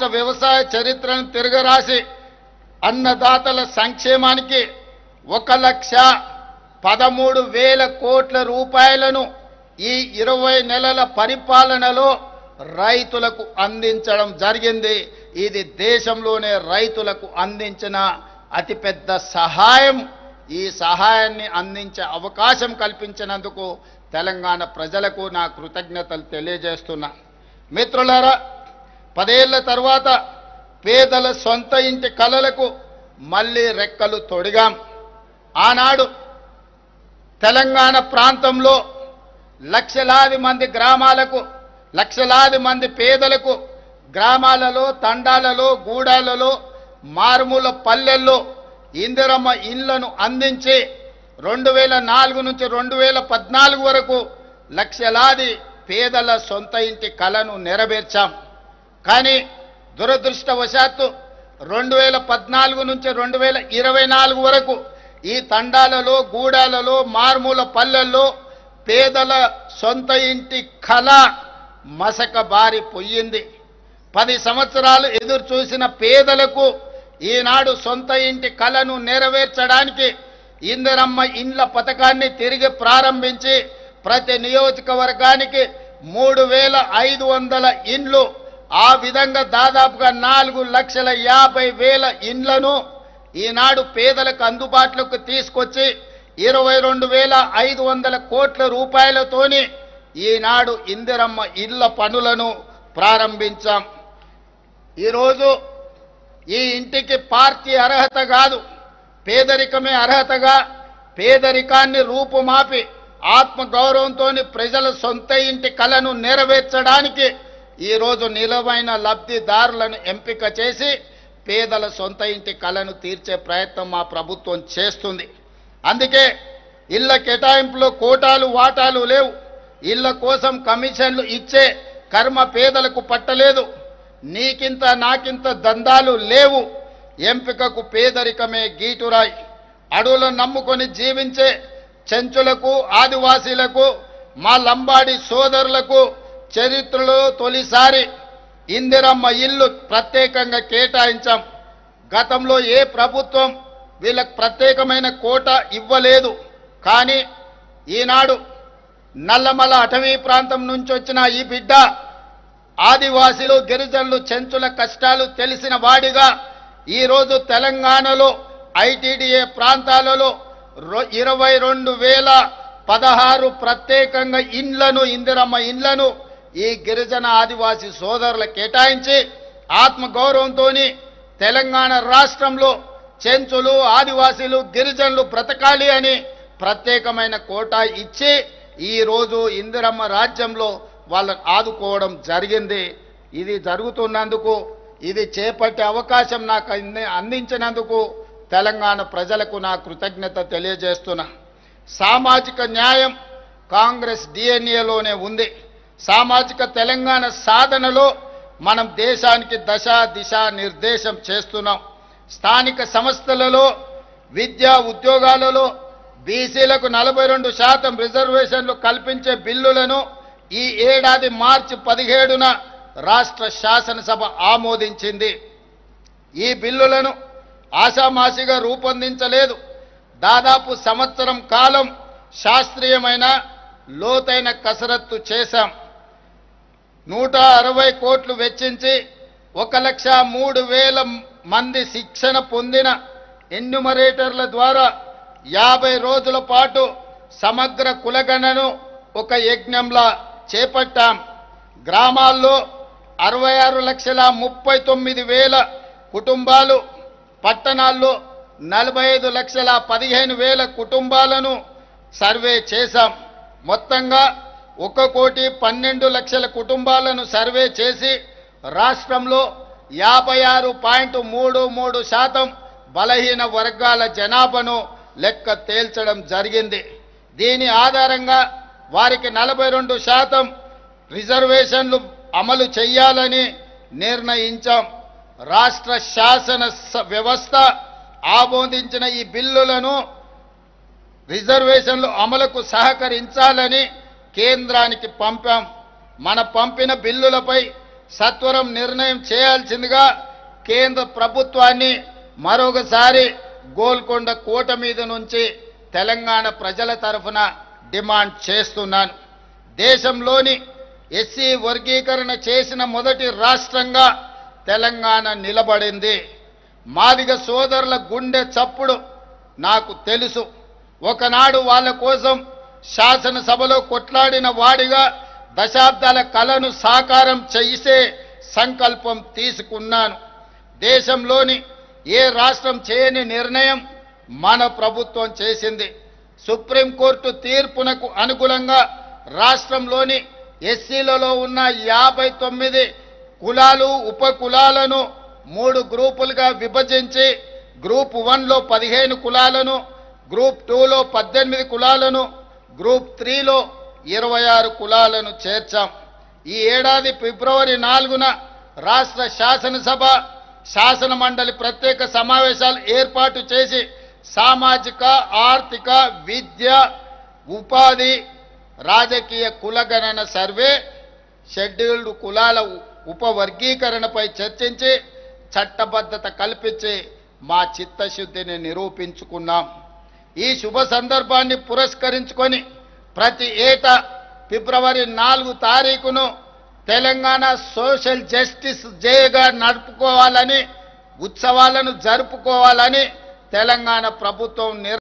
రాష్ట్ర వ్యవసాయ చరిత్రను తిరగరాసి అన్నదాతల సంక్షేమానికి 1,13,000 కోట్ల రూపాయలను ఈ 20 నెలల పరిపాలనలో రైతులకు అందించడం జరిగింది. ఇది దేశంలోనే రైతులకు అందించిన అతిపెద్ద సహాయం. ఈ సహాయాన్ని అందించే అవకాశం కల్పించినందుకు తెలంగాణ ప్రజలకు నా కృతజ్ఞతలు తెలియజేస్తున్నా. మిత్రులారా, 10 ఏళ్ల తర్వాత పేదల సొంత ఇంటి కలలకు మళ్ళీ రెక్కలు తొడిగాం. ఆనాడు తెలంగాణ ప్రాంతంలో లక్షలాది మంది గ్రామాలకు, లక్షలాది మంది పేదలకు గ్రామాలలో, తండాలలో, గూడాలలో, మారుమూల పల్లెల్లో ఇందిరమ్మ ఇళ్లను అందించి 2004 నుంచి 2014 వరకు లక్షలాది పేదల సొంత ఇంటి కలను నెరవేర్చాం. కానీ దురదృష్టవశాత్తు 2014 నుంచి 2024 వరకు ఈ తండాలలో, గూడాలలో, మారుమూల పల్లెల్లో పేదల సొంత ఇంటి కళ మసక బారిపోయింది. 10 సంవత్సరాలు ఎదురు చూసిన పేదలకు ఈనాడు సొంత ఇంటి కళను నెరవేర్చడానికి ఇందిరమ్మ ఇండ్ల పథకాన్ని తిరిగి ప్రారంభించి ప్రతి నియోజకవర్గానికి 3,500 ఇండ్లు, ఆ విధంగా దాదాపుగా 4,50,000 ఇండ్లను ఈనాడు పేదలకు అందుబాటులోకి తీసుకొచ్చి 22,500 కోట్ల రూపాయలతోని ఈనాడు ఇందిరమ్మ ఇళ్ల పనులను ప్రారంభించాం. ఈరోజు ఈ ఇంటికి పార్టీ అర్హత కాదు, పేదరికమే అర్హతగా పేదరికాన్ని రూపుమాపి ఆత్మగౌరవంతో ప్రజల సొంత ఇంటి కలను నెరవేర్చడానికి ఈరోజు నిలవైన లబ్ధిదారులను ఎంపిక చేసి పేదల సొంత ఇంటి కలను తీర్చే ప్రయత్నం మా ప్రభుత్వం చేస్తుంది. అందుకే ఇళ్ల కేటాయింపులో కోటాలు వాటాలు లేవు. ఇళ్ల కోసం కమిషన్లు ఇచ్చే కర్మ పేదలకు పట్టలేదు. నీకింత నాకింత దందాలు లేవు. ఎంపికకు పేదరికమే గీటురాయి. అడవులను నమ్ముకొని జీవించే చెంచులకు, ఆదివాసీలకు, మా లంబాడి సోదరులకు చరిత్రలో తొలిసారి ఇందిరమ్మ ఇల్లు ప్రత్యేకంగా కేటాయించాం. గతంలో ఏ ప్రభుత్వం వీళ్ళకు ప్రత్యేకమైన కోట ఇవ్వలేదు. కానీ ఈనాడు నల్లమల అటవీ ప్రాంతం నుంచి వచ్చిన ఈ బిడ్డ ఆదివాసీలు, గిరిజనులు, చెంచుల కష్టాలు తెలిసిన వాడిగా ఈరోజు తెలంగాణలో ఐటీడీఏ ప్రాంతాలలో 22,016 ప్రత్యేకంగా ఇండ్లను, ఇందిరమ్మ ఇండ్లను ఈ గిరిజన ఆదివాసీ సోదరులు కేటాయించి ఆత్మగౌరవంతో తెలంగాణ రాష్ట్రంలో చెంచులు, ఆదివాసీలు, గిరిజనులు బ్రతకాలి అని ప్రత్యేకమైన కోటా ఇచ్చి ఈరోజు ఇందిరమ్మ రాజ్యంలో వాళ్ళని ఆదుకోవడం జరిగింది. ఇది జరుగుతున్నందుకు, ఇది చేపట్టే అవకాశం నాకు అందించినందుకు తెలంగాణ ప్రజలకు నా కృతజ్ఞత తెలియజేస్తున్నా. సామాజిక న్యాయం కాంగ్రెస్ డిఎన్ఏలోనే ఉంది. సామాజిక తెలంగాణ సాధనలో మనం దేశానికి దశ దిశ నిర్దేశం చేస్తున్నాం. స్థానిక సంస్థలలో, విద్యా ఉద్యోగాలలో బీసీలకు 42% రిజర్వేషన్లు కల్పించే బిల్లులను ఈ ఏడాది మార్చి 17న రాష్ట్ర శాసనసభ ఆమోదించింది. ఈ బిల్లులను ఆషామాషిగా రూపొందించలేదు. దాదాపు సంవత్సరం కాలం శాస్త్రీయమైన లోతైన కసరత్తు చేశాం. 160 కోట్లు వెచ్చించి 1,03,000 మంది శిక్షణ పొందిన ఎన్యూమరేటర్ల ద్వారా 50 రోజుల పాటు సమగ్ర కులగణను ఒక యజ్ఞంలా చేపట్టాం. గ్రామాల్లో 66,39,000 కుటుంబాలు, పట్టణాల్లో 45,15,000 కుటుంబాలను సర్వే చేశాం. మొత్తంగా 1,12,00,000 కుటుంబాలను సర్వే చేసి రాష్ట్రంలో 56.33% బలహీన వర్గాల జనాభాను లెక్క తేల్చడం జరిగింది. దీని ఆధారంగా వారికి 42% రిజర్వేషన్లు అమలు చేయాలని నిర్ణయించాం. రాష్ట్ర శాసన వ్యవస్థ ఆమోదించిన ఈ బిల్లులను రిజర్వేషన్లు అమలుకు సహకరించాలని కేంద్రానికి పంపాం. మన పంపిన బిల్లులపై సత్వరం నిర్ణయం చేయాల్సిందిగా కేంద్ర ప్రభుత్వాన్ని మరొకసారి గోల్కొండ కోట మీద నుంచి తెలంగాణ ప్రజల తరఫున డిమాండ్ చేస్తున్నాను. దేశంలోని ఎస్సీ వర్గీకరణ చేసిన మొదటి రాష్ట్రంగా తెలంగాణ నిలబడింది. మాదిగ సోదరుల గుండె చప్పుడు నాకు తెలుసు. ఒకనాడు వాళ్ళ కోసం శాసనసభలో కొట్లాడిన వాడిగా దశాబ్దాల కలను సాకారం చేసే సంకల్పం తీసుకున్నాను. దేశంలోని ఏ రాష్ట్రం చేయని నిర్ణయం మన ప్రభుత్వం చేసింది. సుప్రీంకోర్టు తీర్పునకు అనుగుణంగా రాష్ట్రంలోని ఎస్సీలలో ఉన్న 59 కులాలు ఉప కులాలను 3 గ్రూపులుగా విభజించి గ్రూప్ 1లో 15 కులాలను, గ్రూప్ 2లో 18 కులాలను, గ్రూప్ 3లో 26 కులాలను చేర్చాం. ఈ ఏడాది ఫిబ్రవరి 4న రాష్ట్ర శాసనసభ శాసన మండలి ప్రత్యేక సమావేశాలు ఏర్పాటు చేసి సామాజిక, ఆర్థిక, విద్య, ఉపాధి, రాజకీయ కులగణన సర్వే, షెడ్యూల్డ్ కులాల ఉపవర్గీకరణపై చర్చించి చట్టబద్ధత కల్పించి మా చిత్తశుద్ధిని నిరూపించుకున్నాం. ఈ శుభ సందర్భాన్ని పురస్కరించుకొని ప్రతి ఏటా ఫిబ్రవరి 4 తారీఖును తెలంగాణ సోషల్ జస్టిస్ డేగా నడుపుకోవాలని, ఉత్సవాలను జరుపుకోవాలని తెలంగాణ ప్రభుత్వం